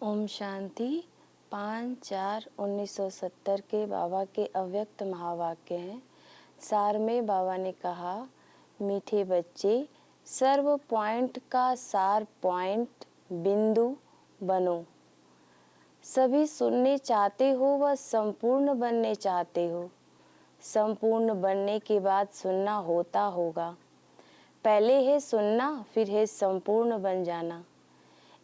ओम शांति। 5/4/1970 के बाबा के अव्यक्त महावाक्य हैं। सार में बाबा ने कहा, मीठे बच्चे, सर्व पॉइंट का सार पॉइंट बिंदु बनो। सभी सुनने चाहते हो व संपूर्ण बनने चाहते हो। संपूर्ण बनने के बाद सुनना होता होगा। पहले है सुनना, फिर है संपूर्ण बन जाना।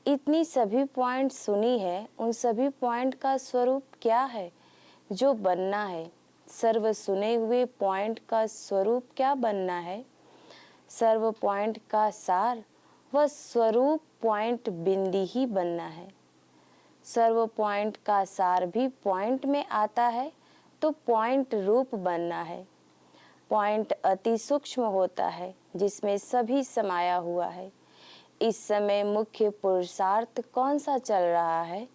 इतनी सभी पॉइंट सुनी है, उन सभी पॉइंट का स्वरूप क्या है जो बनना है? सर्व सुने हुए पॉइंट का स्वरूप क्या बनना है? सर्व पॉइंट का सार व स्वरूप पॉइंट बिंदी ही बनना है। सर्व पॉइंट का सार भी पॉइंट में आता है तो पॉइंट रूप बनना है। पॉइंट अति सूक्ष्म होता है जिसमें सभी समाया हुआ है। इस समय मुख्य पुरुषार्थ कौन सा चल रहा है?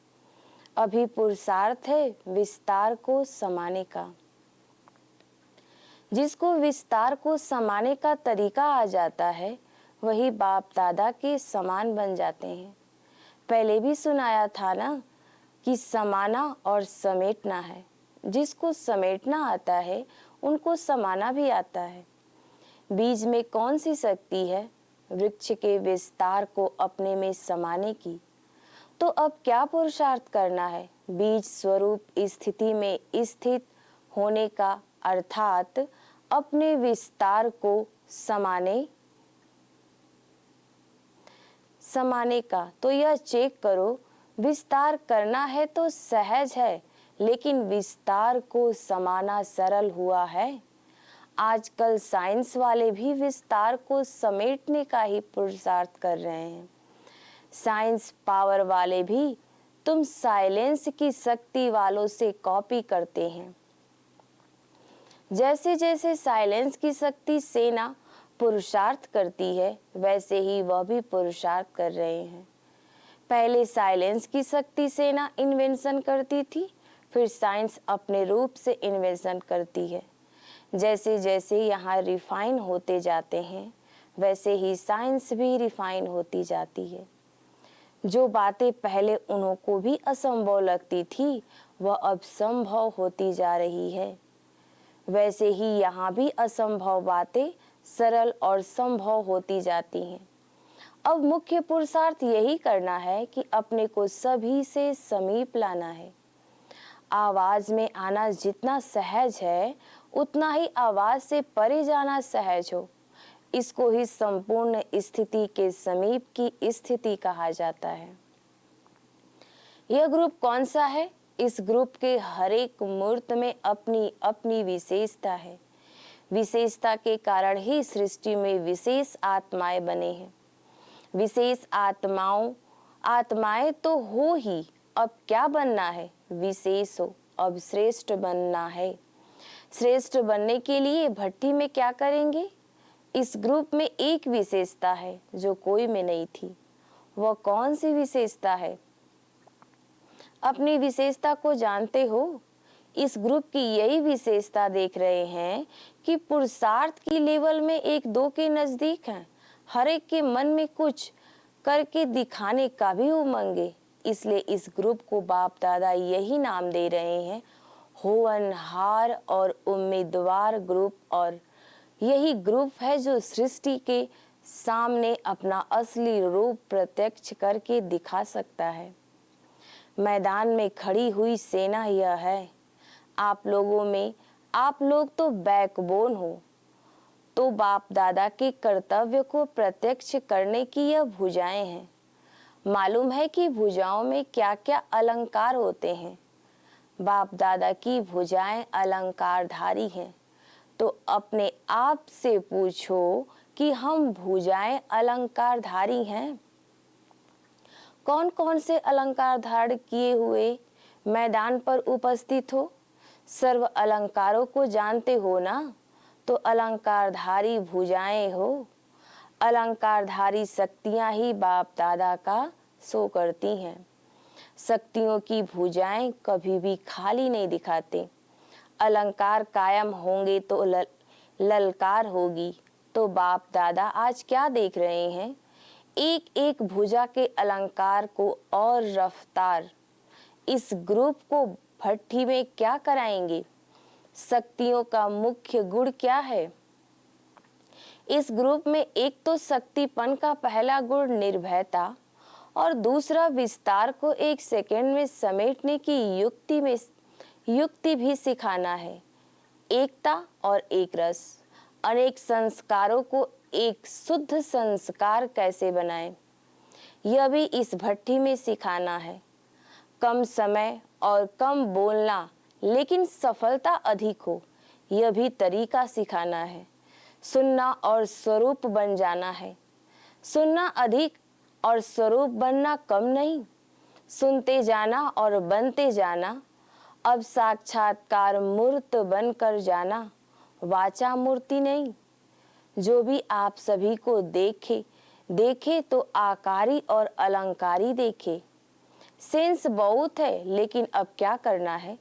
अभी पुरुषार्थ है विस्तार को समाने का। जिसको विस्तार को समाने का तरीका आ जाता है वही बाप दादा के समान बन जाते हैं। पहले भी सुनाया था ना कि समाना और समेटना है। जिसको समेटना आता है उनको समाना भी आता है। बीज में कौन सी शक्ति है? वृक्ष के विस्तार को अपने में समाने की। तो अब क्या पुरुषार्थ करना है? बीज स्वरूप स्थिति में स्थित होने का, अर्थात अपने विस्तार को समाने का। तो यह चेक करो, विस्तार करना है तो सहज है, लेकिन विस्तार को समाना सरल हुआ है। आजकल साइंस वाले भी विस्तार को समेटने का ही पुरुषार्थ कर रहे हैं। साइंस पावर वाले भी तुम साइलेंस की शक्ति वालों से कॉपी करते हैं। जैसे जैसे साइलेंस की शक्ति सेना पुरुषार्थ करती है, वैसे ही वह भी पुरुषार्थ कर रहे हैं। पहले साइलेंस की शक्ति सेना इन्वेंशन करती थी, फिर साइंस अपने रूप से इन्वेंशन करती है। जैसे जैसे यहाँ रिफाइन होते जाते हैं, वैसे ही साइंस भी रिफाइन होती जाती है। जो बातें पहले उन्हों को भी असंभव लगती थी, वह अब संभव होती जा रही है। वैसे ही यहाँ भी असंभव बातें सरल और संभव होती जाती हैं। अब मुख्य पुरुषार्थ यही करना है कि अपने को सभी से समीप लाना है। आवाज में आना जितना सहज है, उतना ही आवाज से परे जाना सहज हो। इसको ही संपूर्ण स्थिति के समीप की स्थिति कहा जाता है। यह ग्रुप कौन सा है? इस ग्रुप के हर एक मूर्त में अपनी अपनी विशेषता है। विशेषता के कारण ही सृष्टि में विशेष आत्माएं बने हैं। विशेष आत्माएं तो हो ही, अब क्या बनना है? विशेष हो, अब श्रेष्ठ बनना है। श्रेष्ठ बनने के लिए भट्टी में क्या करेंगे? इस ग्रुप में एक विशेषता है जो कोई में नहीं थी। वह कौन सी विशेषता है? अपनी विशेषता को जानते हो? इस ग्रुप की यही विशेषता देख रहे हैं कि पुरुषार्थ की लेवल में एक दो के नजदीक हैं। हर एक के मन में कुछ करके दिखाने का भी उमंग। इसलिए इस ग्रुप को बाप दादा यही नाम दे रहे हैं, होनहार और उम्मीदवार ग्रुप। और यही ग्रुप है जो सृष्टि के सामने अपना असली रूप प्रत्यक्ष करके दिखा सकता है। मैदान में खड़ी हुई सेना यह है। आप लोगों में, आप लोग तो बैकबोन हो। तो बाप दादा के कर्तव्य को प्रत्यक्ष करने की यह भुजाएं हैं। मालूम है कि भुजाओं में क्या क्या अलंकार होते हैं। बाप दादा की भुजाएं अलंकारधारी हैं। तो अपने आप से पूछो कि हम भुजाएं अलंकारधारी हैं? कौन कौन से अलंकार धारण किए हुए मैदान पर उपस्थित हो? सर्व अलंकारों को जानते हो ना? तो अलंकारधारी भुजाएं हो। अलंकारधारी शक्तियां ही बाप दादा का शो करती हैं। शक्तियों की भुजाएं कभी भी खाली नहीं दिखाते। अलंकार कायम होंगे तो ललकार होगी। तो बाप दादा आज क्या देख रहे हैं? एक एक भुजा के अलंकार को और रफ्तार। इस ग्रुप को भट्ठी में क्या कराएंगे? शक्तियों का मुख्य गुण क्या है? इस ग्रुप में एक तो शक्तिपन का पहला गुण निर्भयता और दूसरा विस्तार को एक सेकंड में समेटने की युक्ति भी सिखाना है। एकता और एक रस, अनेक संस्कारों को एक शुद्ध संस्कार कैसे बनाएं, यह भी इस भट्ठी में सिखाना है। कम समय और कम बोलना लेकिन सफलता अधिक हो, यह भी तरीका सिखाना है। सुनना और स्वरूप बन जाना है। सुनना अधिक और स्वरूप बनना कम नहीं। सुनते जाना और बनते जाना। अब साक्षात्कार मूर्त बनकर जाना, वाचा मूर्ति नहीं। जो भी आप सभी को देखे तो आकारी और अलंकारी देखे। सेंस बहुत है, लेकिन अब क्या करना है?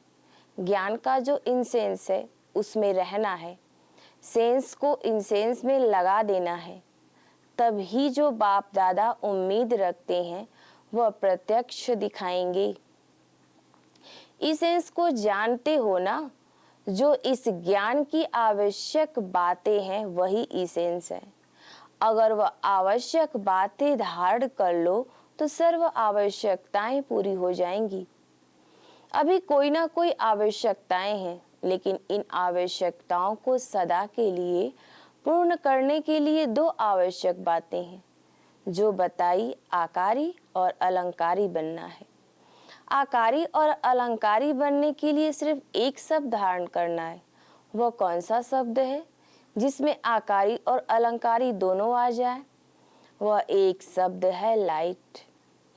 ज्ञान का जो इंसेंस है उसमें रहना है। सेंस को इंसेंस में लगा देना है। तभी जो बाप दादा उम्मीद रखते हैं वह प्रत्यक्ष दिखाएंगे। इसेंस को जानते हो ना? जो इस ज्ञान की आवश्यक बातें हैं वही इसेंस है। अगर वह आवश्यक बातें धारण कर लो तो सर्व आवश्यकताएं पूरी हो जाएंगी। अभी कोई ना कोई आवश्यकताएं हैं, लेकिन इन आवश्यकताओं को सदा के लिए पूर्ण करने के लिए दो आवश्यक बातें हैं जो बताई, आकारी और अलंकारी बनना है। आकारी और अलंकारी बनने के लिए सिर्फ एक शब्द धारण करना है। वह कौन सा शब्द है जिसमें आकारी और अलंकारी दोनों आ जाए? वह एक शब्द है लाइट।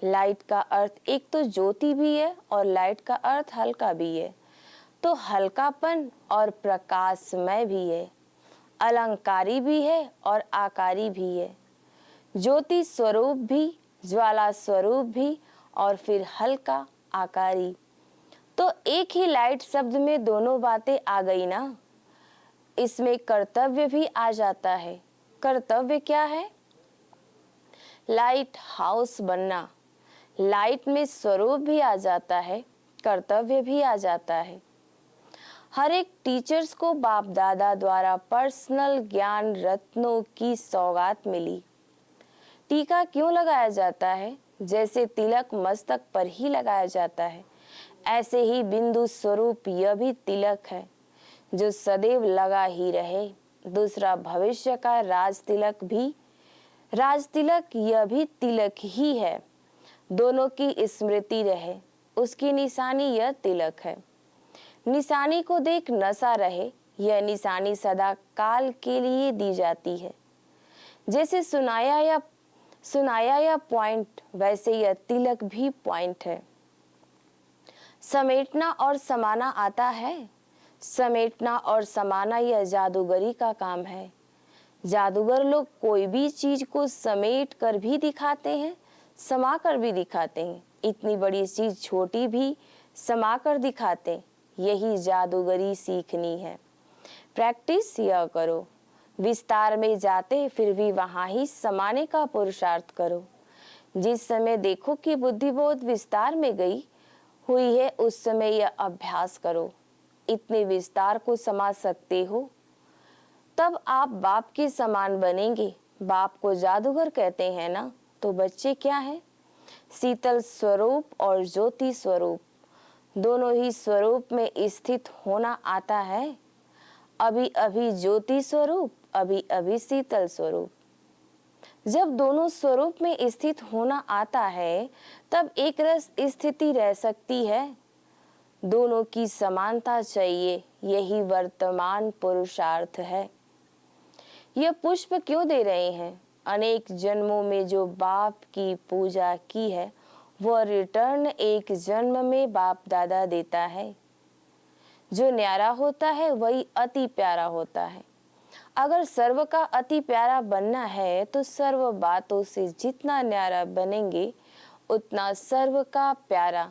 लाइट का अर्थ एक तो ज्योति भी है और लाइट का अर्थ हल्का भी है, तो हल्कापन और प्रकाशमय भी है, अलंकारी भी है और आकारी भी है, ज्योति स्वरूप भी, ज्वाला स्वरूप भी और फिर हल्का आकारी। तो एक ही लाइट शब्द में दोनों बातें आ गई ना। इसमें कर्तव्य भी आ जाता है। कर्तव्य क्या है? लाइट हाउस बनना। लाइट में स्वरूप भी आ जाता है, कर्तव्य भी आ जाता है। हर एक टीचर्स को बाप दादा द्वारा पर्सनल ज्ञान रत्नों की सौगात मिली। टीका क्यों लगाया जाता है? जैसे तिलक मस्तक पर ही लगाया जाता है, ऐसे ही बिंदु स्वरूप यह भी तिलक है जो सदैव लगा ही रहे। दूसरा भविष्य का राज तिलक भी, राज तिलक यह भी तिलक ही है। दोनों की स्मृति रहे, उसकी निशानी यह तिलक है। निशानी को देख नशा रहे, यह निशानी सदा काल के लिए दी जाती है। जैसे सुनाया या पॉइंट, वैसे यह तिलक भी पॉइंट है। समेटना और समाना आता है। समेटना और समाना यह जादूगरी का काम है। जादूगर लोग कोई भी चीज को समेट कर भी दिखाते हैं, समा कर भी दिखाते हैं। इतनी बड़ी चीज छोटी भी समा कर दिखाते। यही जादूगरी सीखनी है। प्रैक्टिस यह करो। विस्तार में जाते फिर भी वहां ही समाने का पुरुषार्थ करो। जिस समय देखो कि बुद्धि बहुत विस्तार में गई हुई है, उस समय यह अभ्यास करो। इतने विस्तार को समा सकते हो तब आप बाप के समान बनेंगे। बाप को जादूगर कहते हैं ना, तो बच्चे क्या हैं? शीतल स्वरूप और ज्योति स्वरूप, दोनों ही स्वरूप में स्थित होना आता है। अभी अभी ज्योति स्वरूप, अभी अभी शीतल स्वरूप। जब दोनों स्वरूप में स्थित होना आता है तब एक रस स्थिति रह सकती है। दोनों की समानता चाहिए, यही वर्तमान पुरुषार्थ है। यह पुष्प क्यों दे रहे हैं? अनेक जन्मों में जो बाप की पूजा की है वह रिटर्न एक जन्म में बाप दादा देता है। जो न्यारा होता है वही अति प्यारा होता है। अगर सर्व का अति प्यारा बनना है तो सर्व बातों से जितना न्यारा बनेंगे उतना सर्व का प्यारा।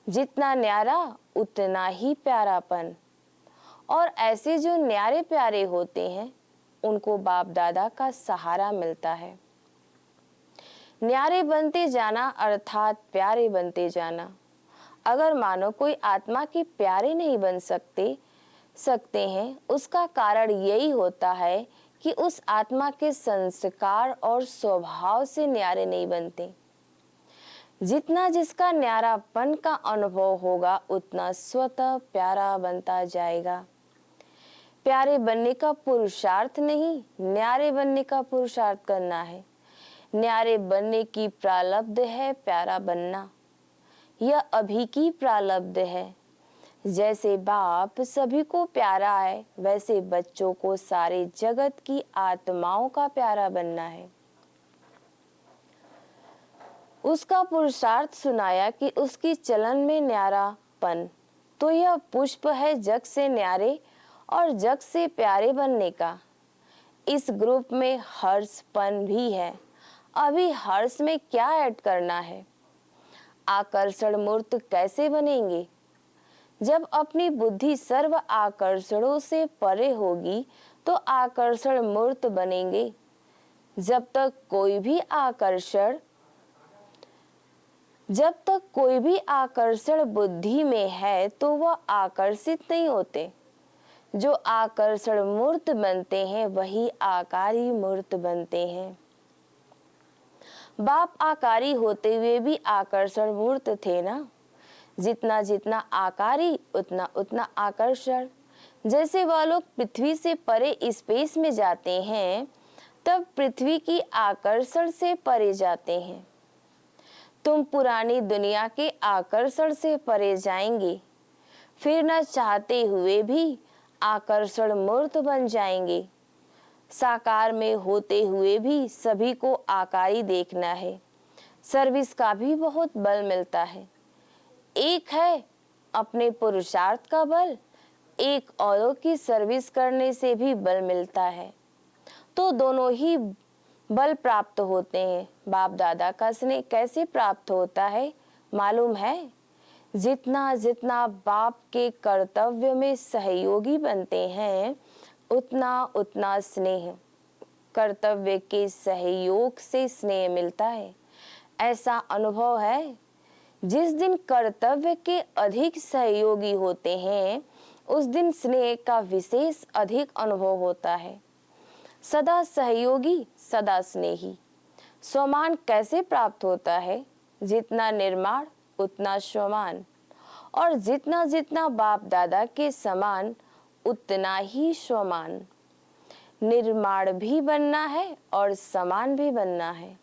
जितना न्यारा उतना ही प्यारापन। और ऐसे जो न्यारे प्यारे होते हैं उनको बाप दादा का सहारा मिलता है। न्यारे बनते जाना अर्थात प्यारे बनते जाना। अगर मानो कोई आत्मा के प्यारे नहीं बन सकते हैं, उसका कारण यही होता है कि उस आत्मा के संस्कार और स्वभाव से न्यारे नहीं बनते। जितना जिसका न्यारापन का अनुभव होगा, उतना स्वतः प्यारा बनता जाएगा। प्यारे बनने का पुरुषार्थ नहीं, न्यारे बनने का पुरुषार्थ करना है। न्यारे बनने की प्रारब्ध है प्यारा बनना, यह अभी की प्रारब्ध है। जैसे बाप सभी को प्यारा है, वैसे बच्चों को सारे जगत की आत्माओं का प्यारा बनना है। उसका पुरुषार्थ सुनाया कि उसकी चलन में न्यारापन, तो यह पुष्प है जग से न्यारे और जग से प्यारे बनने का। इस ग्रुप में हर्षपन भी है। अभी हर्ष में क्या ऐड करना है? आकर्षण मूर्त कैसे बनेंगे? जब अपनी बुद्धि सर्व आकर्षणों से परे होगी तो आकर्षण मूर्त बनेंगे। जब तक कोई भी आकर्षण बुद्धि में है तो वह आकर्षित नहीं होते। जो आकर्षण मूर्त बनते हैं वही आकारी मूर्त बनते हैं। बाप आकारी होते हुए भी आकर्षण मूर्त थे ना। जितना जितना आकारी उतना उतना आकर्षण। जैसे वह लोग पृथ्वी से परे स्पेस में जाते हैं, तब पृथ्वी की आकर्षण से परे जाते हैं। तुम पुरानी दुनिया के आकर्षण से परे जाएंगे, फिर न चाहते हुए भी आकर्षण मूर्त बन जाएंगे। साकार में होते हुए भी सभी को आकारी देखना है। सर्विस का भी बहुत बल मिलता है। एक है अपने पुरुषार्थ का बल, एक औरों की सर्विस करने से भी बल मिलता है। तो दोनों ही बल प्राप्त होते हैं। बाप दादा का स्नेह कैसे प्राप्त होता है मालूम है? जितना जितना बाप के कर्तव्य में सहयोगी बनते हैं, उतना उतना स्नेह, कर्तव्य के सहयोग से स्नेह मिलता है। ऐसा अनुभव है, जिस दिन कर्तव्य के अधिक सहयोगी होते हैं, उस दिन स्नेह का विशेष अधिक अनुभव होता है। सदा सहयोगी, सदा स्नेही। स्वमान कैसे प्राप्त होता है? जितना निर्माण उतना स्वमान, और जितना जितना बाप दादा के समान उतना ही स्वमान। निर्माण भी बनना है और समान भी बनना है।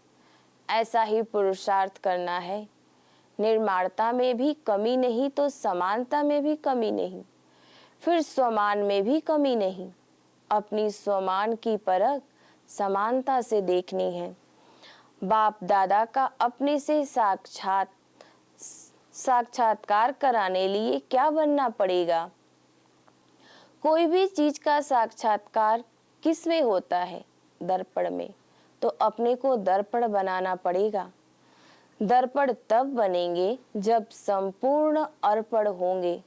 ऐसा ही पुरुषार्थ करना है। निर्माणता में भी कमी नहीं तो समानता में भी कमी नहीं, फिर स्वमान में भी कमी नहीं। अपनी स्वमान की परख समानता से देखनी है। बाप दादा का अपने से साक्षात्कार कराने लिए क्या बनना पड़ेगा? कोई भी चीज का साक्षात्कार किस में होता है? दर्पण में। तो अपने को दर्पण बनाना पड़ेगा। दर्पण तब बनेंगे जब संपूर्ण अर्पण होंगे।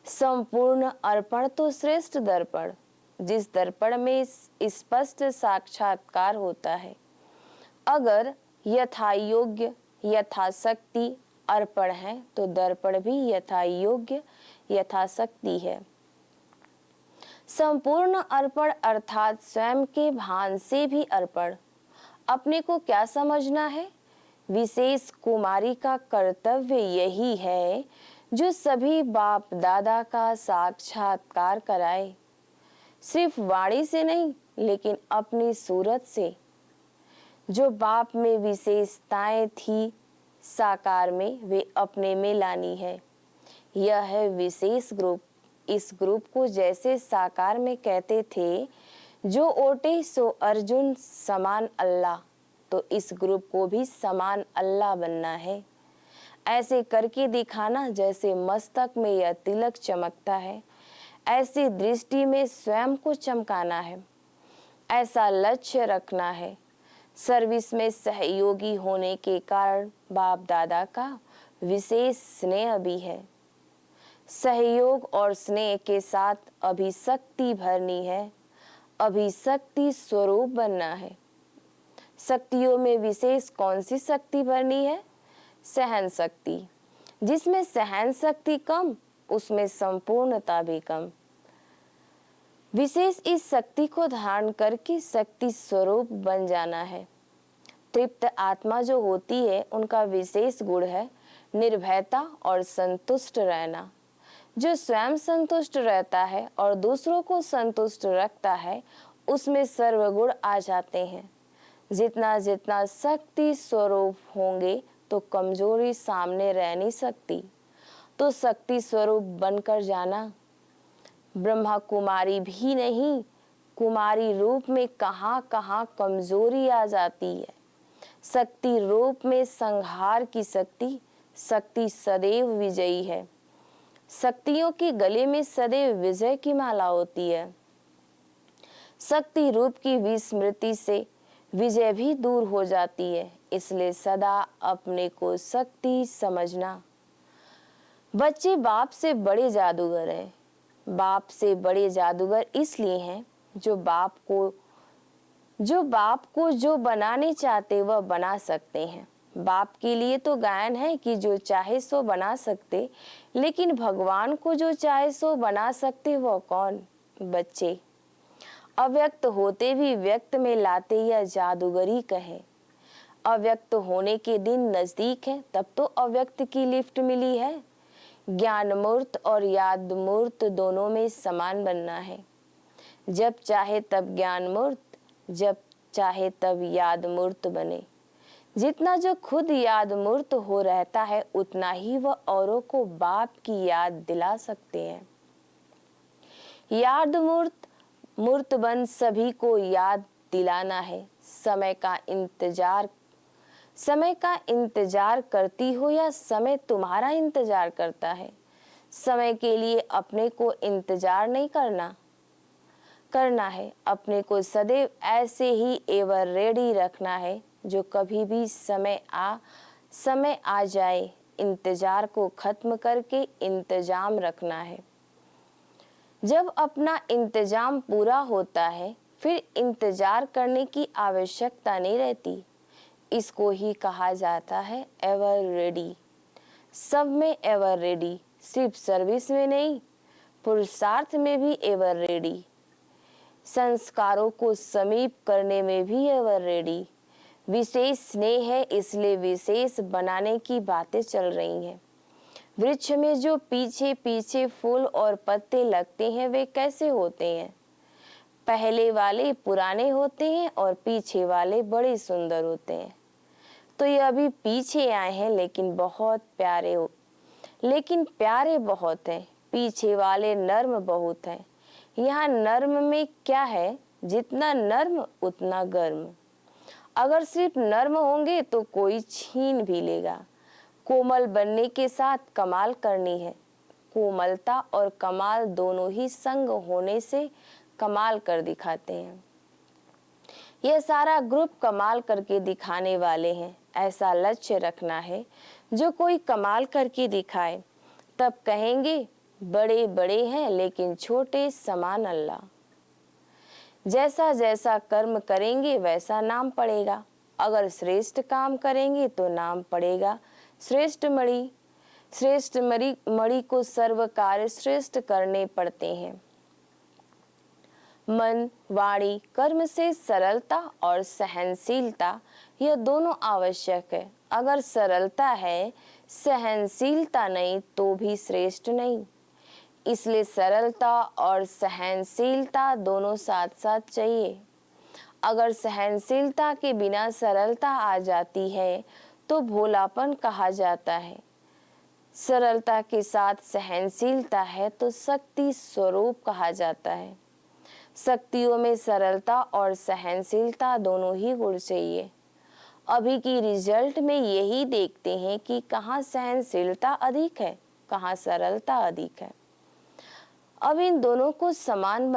संपूर्ण अर्पण तो श्रेष्ठ दर्पण, जिस दर्पण में स्पष्ट साक्षात्कार होता है। अगर यथा योग्य यथाशक्ति अर्पण है तो दर्पण भी यथा योग्य यथाशक्ति है। संपूर्ण अर्पण अर्थात स्वयं के भान से भी अर्पण। अपने को क्या समझना है? विशेष कुमारी का कर्तव्य यही है जो सभी बाप दादा का साक्षात्कार कराए। सिर्फ वाणी से नहीं, लेकिन अपनी सूरत से। जो बाप में विशेषताएं थी साकार में, वे अपने में लानी है। यह है विशेष ग्रुप। इस ग्रुप को जैसे साकार में कहते थे, जो ओटे सो अर्जुन समान अल्लाह, तो इस ग्रुप को भी समान अल्लाह बनना है। ऐसे करके दिखाना जैसे मस्तक में यह तिलक चमकता है, ऐसी दृष्टि में स्वयं को चमकाना है। ऐसा लक्ष्य रखना है। सर्विस में सहयोगी होने के कारण बाप दादा का विशेष स्नेह भी है। सहयोग और स्नेह के साथ अभिशक्ति भरनी है। अभिशक्ति स्वरूप बनना है। शक्तियों में विशेष कौन सी शक्ति भरनी है? सहन शक्ति। जिसमें सहन शक्ति कम, उसमें संपूर्णता भी कम। विशेष इस शक्ति को धारण करके शक्ति स्वरूप बन जाना है। तृप्त आत्मा जो होती है, उनका विशेष गुण है निर्भयता और संतुष्ट रहना। जो स्वयं संतुष्ट रहता है और दूसरों को संतुष्ट रखता है, उसमें सर्वगुण आ जाते हैं। जितना जितना शक्ति स्वरूप होंगे तो कमजोरी सामने रह नहीं सकती। तो शक्ति स्वरूप बनकर जाना। ब्रह्मा कुमारी भी नहीं, कुमारी रूप में कहाँ कहाँ कमजोरी आ जाती है। शक्ति रूप में संहार की शक्ति, शक्ति सदैव विजयी है। शक्तियों के गले में सदैव विजय की माला होती है। शक्ति रूप की विस्मृति से विजय भी दूर हो जाती है। इसलिए सदा अपने को शक्ति समझना। बच्चे बाप से बड़े जादूगर हैं। बाप से बड़े जादूगर इसलिए हैं जो बाप को जो बनाने चाहते वह बना सकते हैं। बाप के लिए तो गायन है कि जो चाहे सो बना सकते, लेकिन भगवान को जो चाहे सो बना सकते वह कौन? बच्चे। अव्यक्त होते भी व्यक्त में लाते यह जादूगरी कहे। अव्यक्त होने के दिन नजदीक है, तब तो अव्यक्त की लिफ्ट मिली है। ज्ञान मूर्त और याद मूर्त दोनों में समान बनना है। जब चाहे तब ज्ञान मूर्त, जब चाहे तब याद मूर्त बने। जितना जो खुद याद मूर्त हो रहता है, उतना ही वह औरों को बाप की याद दिला सकते हैं। याद मूर्त बन सभी को याद दिलाना है। समय का इंतजार करती हो या समय तुम्हारा इंतजार करता है? समय के लिए अपने को इंतजार नहीं करना है। अपने को सदैव ऐसे ही एवर रेडी रखना है, जो कभी भी समय आ जाए इंतजार को खत्म करके इंतजाम रखना है। जब अपना इंतजाम पूरा होता है, फिर इंतजार करने की आवश्यकता नहीं रहती। इसको ही कहा जाता है एवर रेडी। सब में एवर रेडी, सिर्फ सर्विस में नहीं, पुरुषार्थ में भी एवर रेडी। संस्कारों को समीप करने में भी एवर रेडी। विशेष स्नेह है, इसलिए विशेष बनाने की बातें चल रही हैं। वृक्ष में जो पीछे पीछे फूल और पत्ते लगते हैं, वे कैसे होते हैं? पहले वाले पुराने होते हैं और पीछे वाले बड़े सुंदर होते हैं। तो ये अभी पीछे आए हैं, लेकिन प्यारे बहुत हैं। पीछे वाले नर्म बहुत हैं। यहाँ नर्म में क्या है? जितना नर्म उतना गर्म। अगर सिर्फ नर्म होंगे तो कोई छीन भी लेगा। कोमल बनने के साथ कमाल करनी है। कोमलता और कमाल दोनों ही संग होने से कमाल कर दिखाते हैं। यह सारा ग्रुप कमाल करके दिखाने वाले हैं। ऐसा लक्ष्य रखना है जो कोई कमाल करके दिखाए, तब कहेंगे बड़े बड़े हैं लेकिन छोटे समान अल्लाह। जैसा जैसा कर्म करेंगे वैसा नाम पड़ेगा। अगर श्रेष्ठ काम करेंगे तो नाम पड़ेगा श्रेष्ठ मणि। श्रेष्ठ मणि को सर्व कार्य श्रेष्ठ करने पड़ते हैं। मन, वाणी, कर्म से सरलता और सहनशीलता, यह दोनों आवश्यक है। अगर सरलता है, सहनशीलता नहीं, तो भी श्रेष्ठ नहीं। इसलिए सरलता और सहनशीलता दोनों साथ साथ चाहिए। अगर सहनशीलता के बिना सरलता आ जाती है तो भोलापन कहा जाता है। सरलता के साथ सहनशीलता है तो शक्ति स्वरूप कहा जाता है। शक्तियों में सरलता और सहनशीलता दोनों ही गुण चाहिए। अभी की रिजल्ट में यही देखते हैं कि कहाँ सहनशीलता अधिक है, कहाँ सरलता अधिक है। अब इन दोनों को समान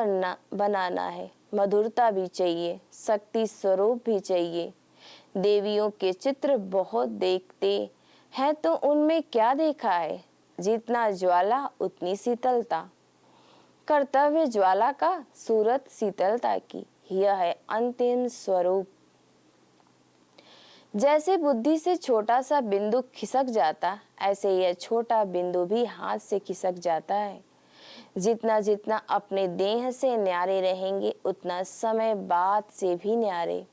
बनाना है। मधुरता भी चाहिए, शक्ति स्वरूप भी चाहिए। देवियों के चित्र बहुत देखते हैं तो उनमें क्या देखा है? जितना ज्वाला उतनी शीतलता। कर्तव्य ज्वाला का, सूरत शीतलता की। यह है अंतिम स्वरूप। जैसे बुद्धि से छोटा सा बिंदु खिसक जाता, ऐसे यह छोटा बिंदु भी हाथ से खिसक जाता है। जितना जितना अपने देह से न्यारे रहेंगे, उतना समय बाद से भी न्यारे।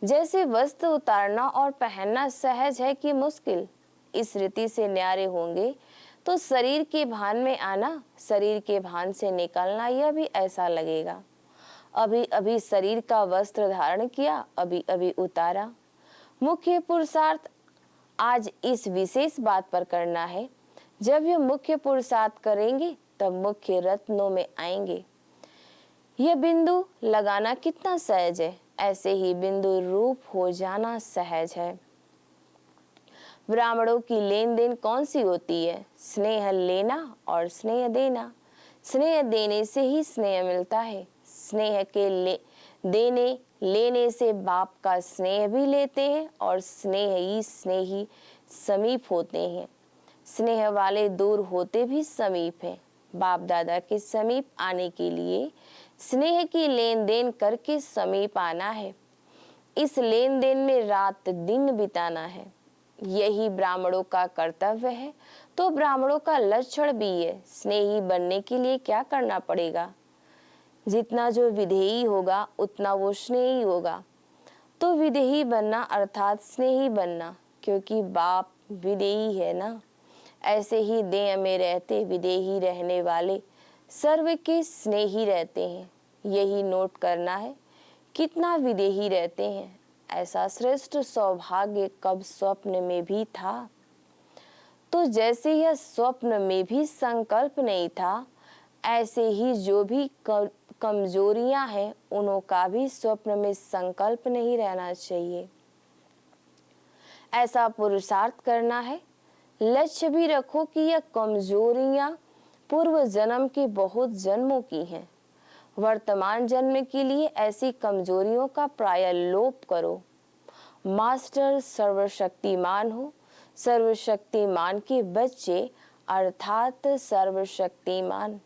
जैसे वस्त्र उतारना और पहनना सहज है कि मुश्किल, इस रीति से न्यारे होंगे तो शरीर के भान में आना, शरीर के भान से निकलना, यह भी ऐसा लगेगा। अभी अभी शरीर का वस्त्र धारण किया, अभी अभी उतारा। मुख्य पुरुषार्थ आज इस विशेष बात पर करना है। जब यह मुख्य पुरुषार्थ करेंगे तब मुख्य रत्नों में आएंगे। यह बिंदु लगाना कितना सहज है, ऐसे ही बिंदु रूप हो जाना सहज है। ब्राह्मणों की लेन देन कौन सी होती है? स्नेह लेना और स्नेह देना। स्नेह देने से ही स्नेह मिलता है। स्नेह के देने लेने से बाप का स्नेह भी लेते हैं और स्नेह ही स्नेही समीप होते हैं। स्नेह वाले दूर होते भी समीप हैं। बाप दादा के समीप आने के लिए स्नेह की लेन देन करके समीप आना है। इस लेन देन में रात दिन बिताना है। यही ब्राह्मणों का कर्तव्य है, तो ब्राह्मणों का लक्षण भी है। स्नेही बनने के लिए क्या करना पड़ेगा? जितना जो विधेयी होगा उतना वो स्नेही होगा। तो विधेयी बनना अर्थात स्नेही बनना, क्योंकि बाप विधेयी है ना। ऐसे ही देह में रहते विधेयी रहने वाले सर्व के स्नेही रहते हैं। यही नोट करना है, कितना विधेयी रहते हैं। ऐसा श्रेष्ठ सौभाग्य कब स्वप्न में भी था? तो जैसे यह स्वप्न में भी संकल्प नहीं था, ऐसे ही जो भी कमजोरियां हैं उनका भी स्वप्न में संकल्प नहीं रहना चाहिए। ऐसा पुरुषार्थ करना है। लक्ष्य भी रखो कि यह कमजोरियां पूर्व जन्म के बहुत जन्मों की हैं। वर्तमान जन्म के लिए ऐसी कमजोरियों का प्राय लोप करो। मास्टर सर्वशक्तिमान हो। सर्वशक्तिमान के बच्चे अर्थात सर्वशक्तिमान।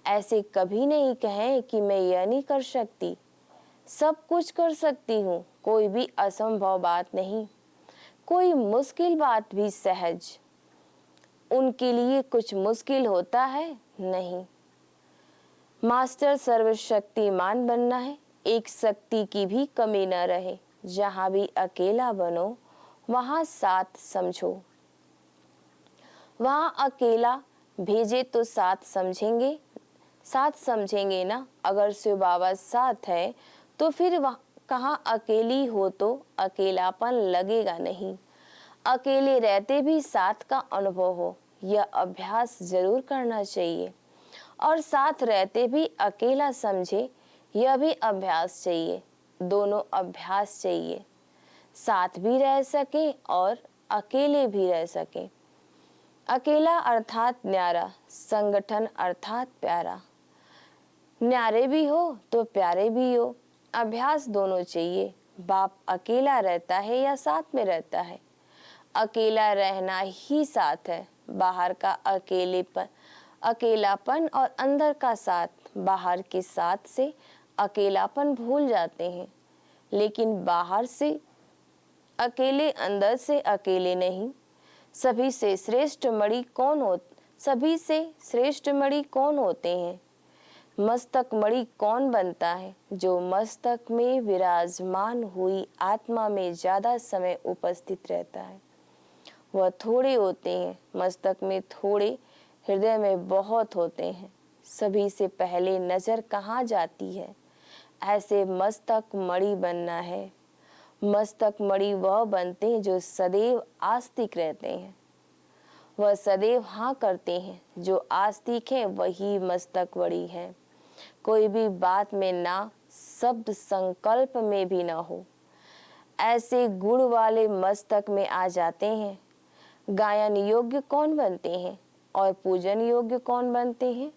ऐसे कभी नहीं कहें कि मैं यह नहीं कर सकती, सब कुछ कर सकती हूँ। कोई भी असंभव बात नहीं, कोई मुश्किल बात भी सहज। उनके लिए कुछ मुश्किल होता है? नहीं। मास्टर सर्वशक्तिमान बनना है। एक शक्ति की भी कमी न रहे। जहां भी अकेला बनो वहां साथ समझो। वहां अकेला भेजे तो साथ समझेंगे ना। अगर शिव बाबा साथ है तो फिर वहां कहाँ अकेली हो तो अकेलापन लगेगा नहीं। अकेले रहते भी साथ का अनुभव हो, यह अभ्यास जरूर करना चाहिए। और साथ रहते भी अकेला समझे, यह भी अभ्यास चाहिए। दोनों अभ्यास चाहिए। साथ भी रह सके और अकेले भी रह सके। अकेला अर्थात न्यारा, संगठन अर्थात प्यारा। न्यारे भी हो तो प्यारे भी हो, अभ्यास दोनों चाहिए। बाप अकेला रहता है या साथ में रहता है? अकेला रहना ही साथ है। बाहर का अकेलापन और अंदर का साथ, बाहर के साथ से अकेलापन भूल जाते हैं। लेकिन बाहर से अकेले, अंदर से अकेले नहीं। सभी से श्रेष्ठ मणि कौन होते हैं? मस्तक मणि कौन बनता है? जो मस्तक में विराजमान हुई आत्मा में ज्यादा समय उपस्थित रहता है। वह थोड़े होते हैं मस्तक में, थोड़े हृदय में बहुत होते हैं। सभी से पहले नजर कहाँ जाती है? ऐसे मस्तक मणि बनना है। मस्तक मणि वह बनते हैं जो सदैव आस्तिक रहते हैं। वह सदैव हाँ करते हैं। जो आस्तिक है वही मस्तक मणि है। कोई भी बात में ना, शब्द संकल्प में भी ना हो। ऐसे गुण वाले मस्तक में आ जाते हैं। गायन योग्य कौन बनते हैं और पूजन योग्य कौन बनते हैं?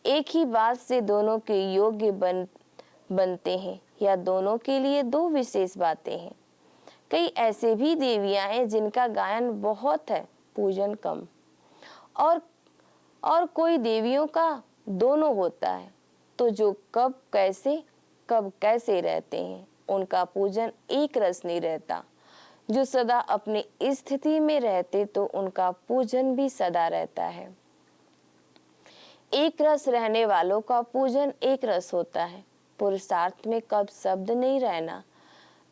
एक ही बात से दोनों के योग्य बनते हैं या दोनों के लिए दो विशेष बातें हैं? कई ऐसे भी देवियां हैं जिनका गायन बहुत है, पूजन कम। और कोई देवियों का दोनों होता है। तो जो कब कैसे रहते हैं, उनका पूजन एक रस नहीं रहता। जो सदा अपनी स्थिति में रहते तो उनका पूजन भी सदा रहता है। एक रस रहने वालों का पूजन एक रस होता है। पुरुषार्थ में कब शब्द नहीं रहना,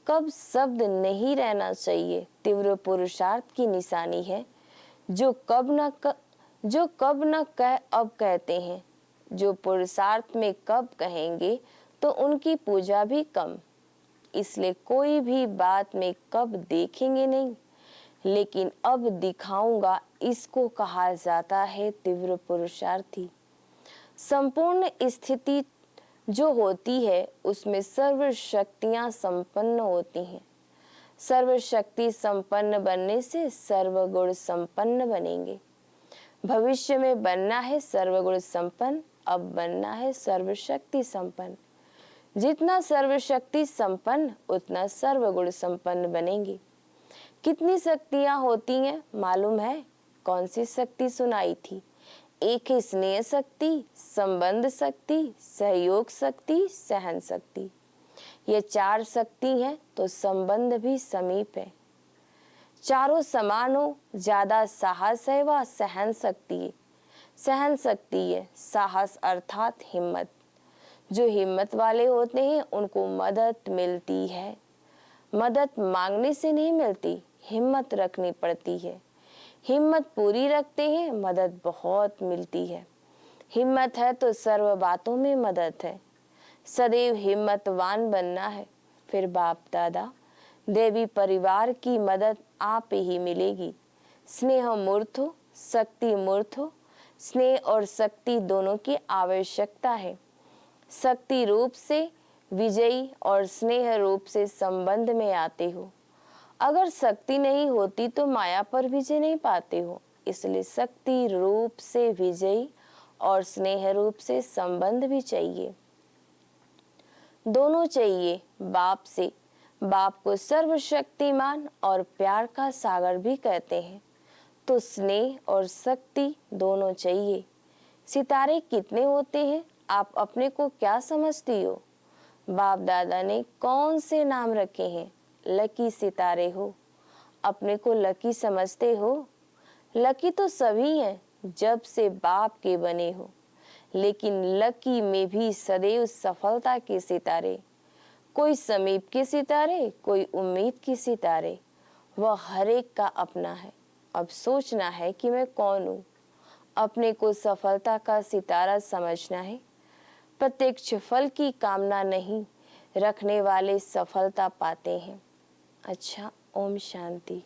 कब शब्द नहीं रहना चाहिए, तीव्र पुरुषार्थ की निशानी है। जो कब न कह अब कहते हैं, जो पुरुषार्थ में कब कहेंगे तो उनकी पूजा भी कम। इसलिए कोई भी बात में कब देखेंगे नहीं, लेकिन अब दिखाऊंगा, इसको कहा जाता है तीव्र पुरुषार्थी। संपूर्ण स्थिति जो होती है उसमें सर्व शक्तियां संपन्न होती हैं। सर्वशक्ति संपन्न बनने से सर्वगुण संपन्न बनेंगे। भविष्य में बनना है सर्वगुण संपन्न, अब बनना है सर्वशक्ति संपन्न। जितना सर्वशक्ति संपन्न उतना सर्वगुण संपन्न बनेंगे। कितनी शक्तियां होती हैं मालूम है? कौन सी शक्ति सुनाई थी? एक है स्नेह शक्ति, संबंध शक्ति, सहयोग शक्ति, सहन शक्ति। ये 4 शक्ति हैं तो संबंध भी समीप है। चारों समान हो, ज्यादा साहस है वह सहन शक्ति है। सहन शक्ति है, साहस अर्थात हिम्मत। जो हिम्मत वाले होते हैं उनको मदद मिलती है। मदद मांगने से नहीं मिलती, हिम्मत रखनी पड़ती है। हिम्मत पूरी रखते हैं, मदद बहुत मिलती है। हिम्मत है तो सर्व बातों में मदद है। सदैव हिम्मतवान बनना है। फिर बाप दादा देवी परिवार की मदद आप ही मिलेगी। स्नेह मूर्त हो, शक्ति मूर्त हो। स्नेह और शक्ति दोनों की आवश्यकता है। शक्ति रूप से विजयी और स्नेह रूप से संबंध में आते हो। अगर शक्ति नहीं होती तो माया पर विजय नहीं पाते हो। इसलिए शक्ति रूप से विजयी और स्नेह रूप से संबंध भी चाहिए। दोनों चाहिए बाप से। बाप को सर्वशक्तिमान और प्यार का सागर भी कहते हैं, तो स्नेह और शक्ति दोनों चाहिए। सितारे कितने होते हैं, आप अपने को क्या समझती हो? बाप दादा ने कौन से नाम रखे हैं? लकी सितारे हो। अपने को लकी समझते हो? लकी तो सभी हैं जब से बाप के बने हो, लेकिन लकी में भी सदैव सफलता के सितारे। कोई समीप के सितारे, कोई उम्मीद के सितारे, वह हर एक का अपना है। अब सोचना है कि मैं कौन हूँ। अपने को सफलता का सितारा समझना है। प्रत्यक्ष फल की कामना नहीं रखने वाले सफलता पाते हैं। अच्छा, ओम शांति।